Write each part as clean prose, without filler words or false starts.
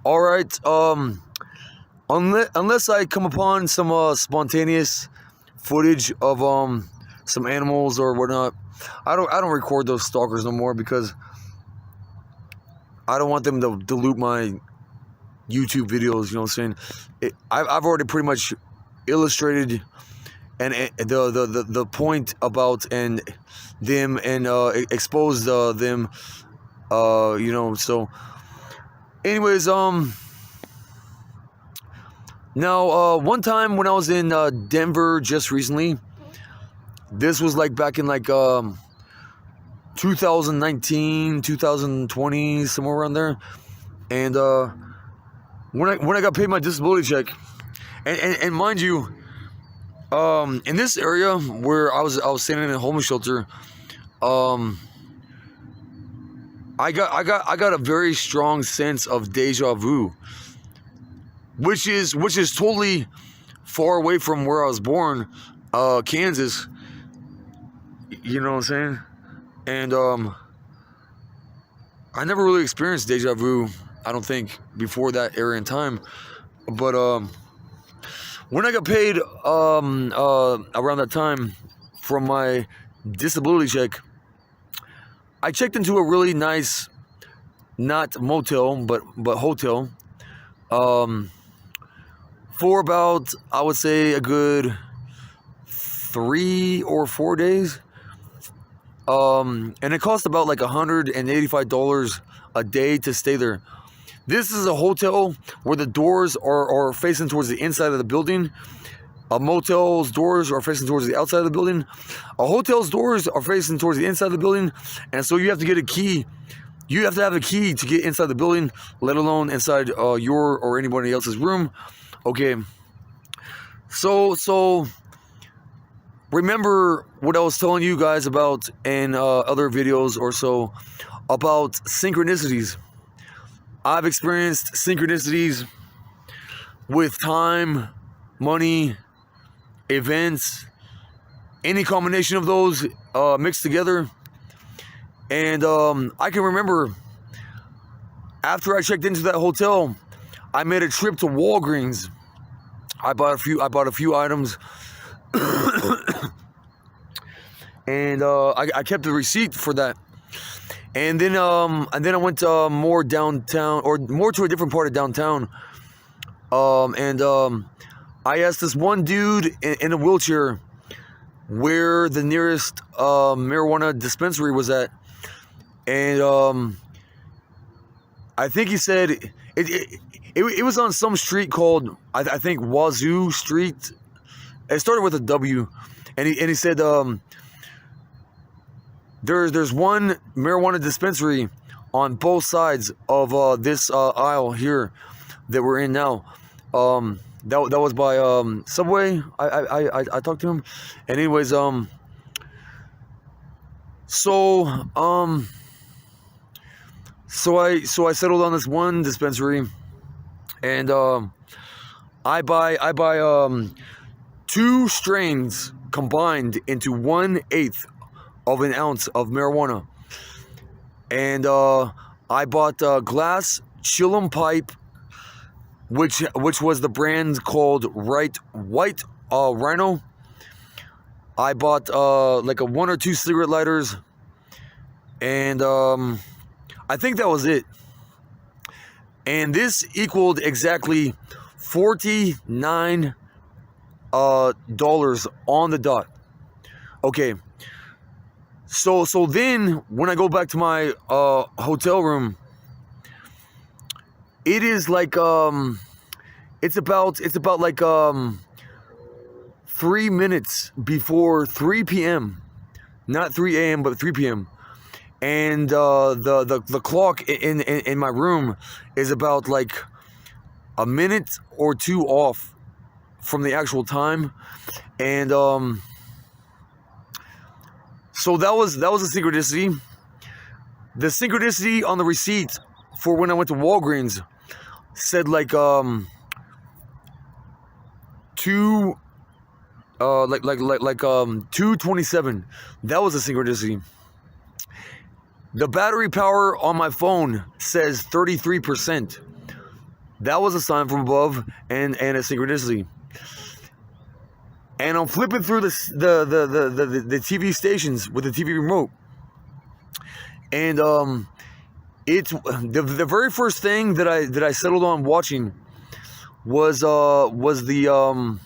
All right. Unless I come upon some spontaneous footage of some animals or whatnot, I don't record those stalkers no more because I don't want them to dilute my YouTube videos. You know what I'm saying? I've already pretty much illustrated and the point about and them and exposed them. So anyways, now one time when I was in Denver just recently, this was like back in like 2019, 2020, somewhere around there, and when I got paid my disability check, and mind you, in this area where I was staying in a homeless shelter, I got a very strong sense of deja vu, which is totally far away from where I was born, Kansas. You know what I'm saying? And I never really experienced deja vu, I don't think, before that area in time. But when I got paid around that time from my disability check, I checked into a really nice, not motel, but hotel, for about, I would say, a good 3 or 4 days. And it cost about like $185 a day to stay there. This is a hotel where the doors are facing towards the inside of the building. A motel's doors are facing towards the outside of the building. A hotel's doors are facing towards the inside of the building. And so you have to get a key. You have to have a key to get inside the building, let alone inside your or anybody else's room. Okay. So remember what I was telling you guys about in other videos or so about synchronicities. I've experienced synchronicities with time, money, events, any combination of those mixed together. And I can remember after I checked into that hotel, I made a trip to Walgreens. I bought a few items. And I kept the receipt for that. And then I went more downtown, or more to a different part of downtown. I asked this one dude in a wheelchair where the nearest marijuana dispensary was at, and I think he said it was on some street called I think Wazoo Street. It started with a W, and he said there's one marijuana dispensary on both sides of this aisle here that we're in now. That was by Subway. I talked to him, and anyways, so I settled on this one dispensary, and I buy 2 strains combined into 1/8 of an ounce of marijuana, and I bought glass chillum pipe, which was the brand called White Rhino. I bought like a 1 or 2 cigarette lighters, and I think that was it. And this equaled exactly $49 dollars on the dot. Okay. So then when I go back to my hotel room, it is like it's about like 3 minutes before 3 p.m. Not 3 a.m. but 3 p.m. And the clock in my room is about like a minute or 2 off from the actual time. And so that was a synchronicity. The synchronicity on the receipt for when I went to Walgreens said like 227. That was a synchronicity. The battery power on my phone says 33%. That was a sign from above and a synchronicity. And I'm flipping through the TV stations with the TV remote, and it's the very first thing that I settled on watching was the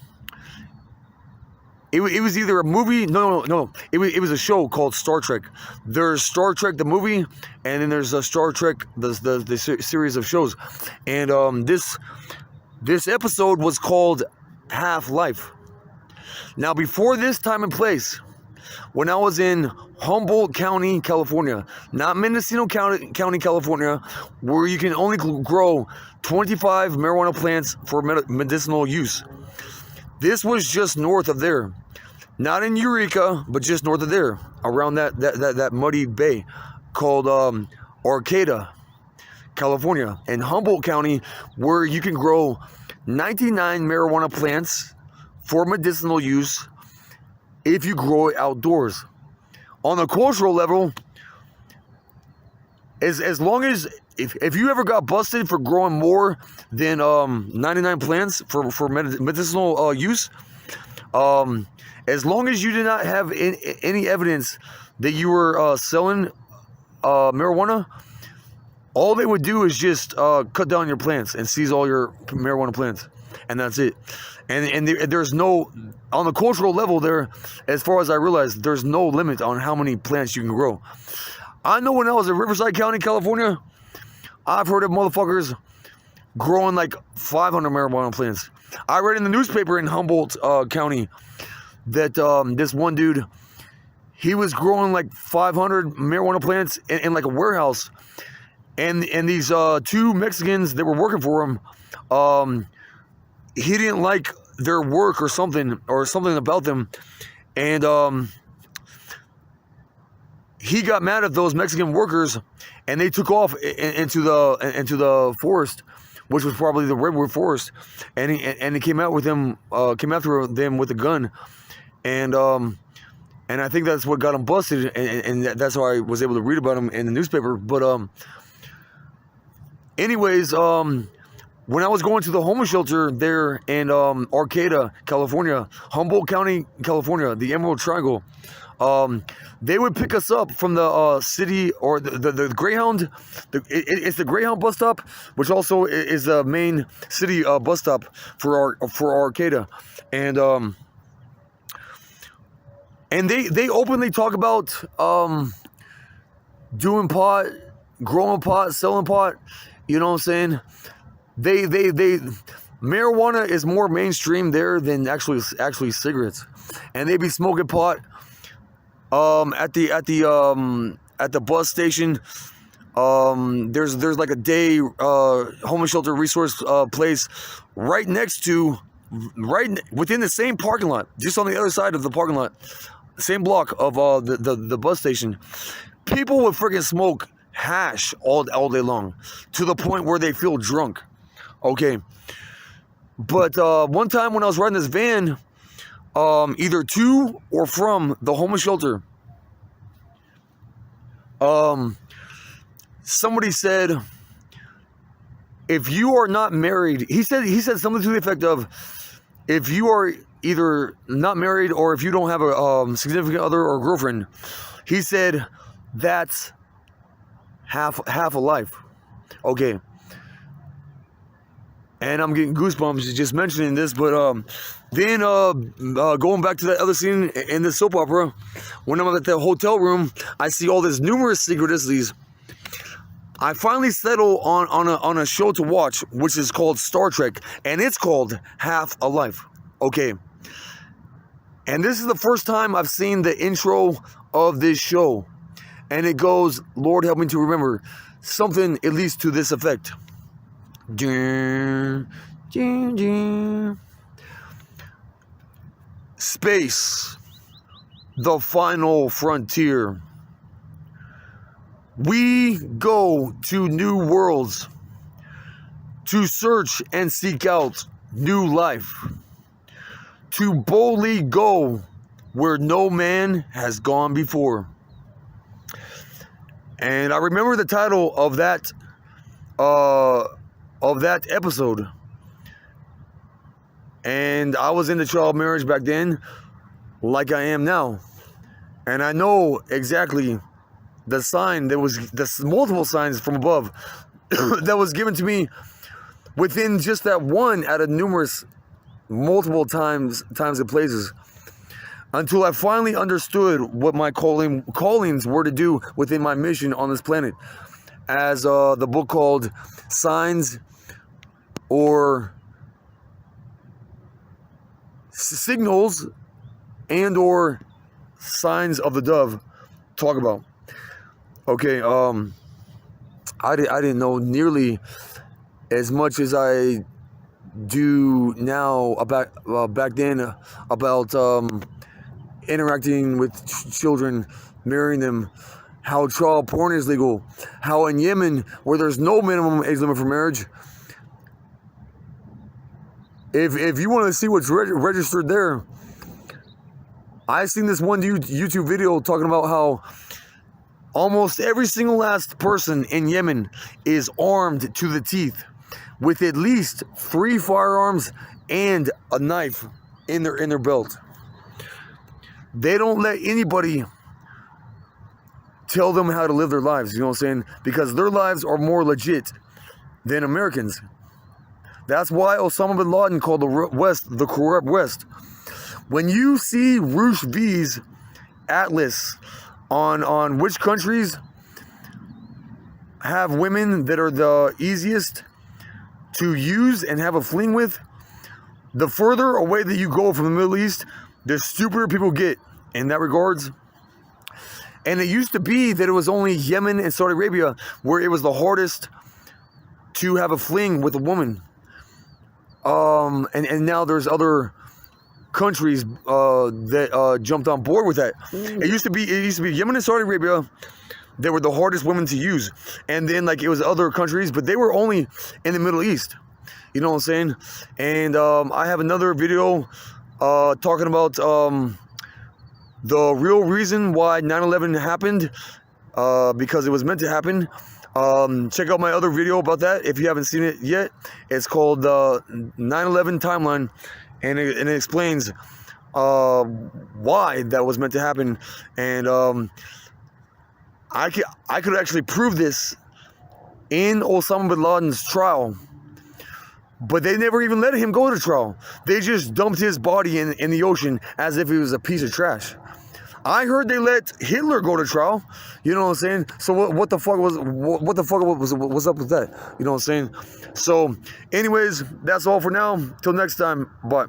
it was either a movie. No. It was a show called Star Trek. There's Star Trek the movie, and then there's a Star Trek the series of shows, and this episode was called Half-Life. Now, before this time and place, when I was in Humboldt County, California, not Mendocino County, California, where you can only grow 25 marijuana plants for medicinal use. This was just north of there. Not in Eureka, but just north of there, around that muddy bay called Arcata, California, in Humboldt County, where you can grow 99 marijuana plants for medicinal use if you grow it outdoors. On a cultural level, as long as if you ever got busted for growing more than 99 plants for medicinal use, as long as you did not have any evidence that you were selling marijuana, all they would do is just cut down your plants and seize all your marijuana plants, and that's it. And there's no, on the cultural level there, as far as I realize, there's no limit on how many plants you can grow. I know when I was in Riverside County, California, I've heard of motherfuckers growing like 500 marijuana plants. I read in the newspaper in Humboldt County that this one dude, he was growing like 500 marijuana plants in like a warehouse. And these two Mexicans that were working for him, he didn't like their work or something about them, and he got mad at those Mexican workers, and they took off into the forest, which was probably the redwood forest, and he came after them with a gun, and I think that's what got him busted, and that's how I was able to read about him in the newspaper. But anyways, when I was going to the homeless shelter there in Arcata, California, Humboldt County, California, the Emerald Triangle, they would pick us up from the city, or the Greyhound. It's the Greyhound bus stop, which also is the main city bus stop for Arcata, and they openly talk about doing pot, growing pot, selling pot. You know what I'm saying? They marijuana is more mainstream there than actually cigarettes, and they be smoking pot at the bus station. There's like a day homeless shelter resource place right within the same parking lot, just on the other side of the parking lot, same block of the bus station. People would freaking smoke hash all day long, to the point where they feel drunk. Okay, but one time when I was riding this van, either to or from the homeless shelter, somebody said, if you are not married, he said something to the effect of, if you are either not married or if you don't have a significant other or girlfriend, he said that's half a life. Okay. And I'm getting goosebumps just mentioning this, but then going back to that other scene in the soap opera, when I'm at the hotel room, I see all these numerous synchronicities. I finally settle on a show to watch, which is called Star Trek, and it's called Half a Life. Okay. And this is the first time I've seen the intro of this show, and it goes, Lord help me to remember, something at least to this effect. Space, the final frontier. We go to new worlds to search and seek out new life, to boldly go where no man has gone before. And I remember the title of that of that episode. And I was into child marriage back then, like I am now. And I know exactly the sign, there was multiple signs from above that was given to me within just that one out of numerous, multiple times and places, until I finally understood what my callings were to do within my mission on this planet, as the book called Signs or Signals and or Signs of the Dove talk about. Okay, I didn't know nearly as much as I do now about back then about interacting with children, marrying them, how child porn is legal, how in Yemen, where there's no minimum age limit for marriage, if you want to see what's registered there, I seen this one YouTube video talking about how almost every single last person in Yemen is armed to the teeth with at least 3 firearms and a knife in their belt. They don't let anybody tell them how to live their lives, you know what I'm saying? Because their lives are more legit than Americans. That's why Osama bin Laden called the West the corrupt West. When you see Rushdie's atlas on which countries have women that are the easiest to use and have a fling with, the further away that you go from the Middle East, the stupider people get in that regards. And it used to be that it was only Yemen and Saudi Arabia where it was the hardest to have a fling with a woman. And now there's other countries that jumped on board with that. It used to be Yemen and Saudi Arabia that were the hardest women to use, and then like it was other countries, but they were only in the Middle East. You know what I'm saying? And I have another video talking about the real reason why 9/11 happened, because it was meant to happen. Check out my other video about that if you haven't seen it yet. It's called the 9/11 timeline, and it explains why that was meant to happen. And I could actually prove this in Osama bin Laden's trial, but they never even let him go to trial. They just dumped his body in the ocean as if he was a piece of trash. I heard they let Hitler go to trial. You know what I'm saying? So what the fuck was up with that? You know what I'm saying? So anyways, that's all for now. Till next time. Bye.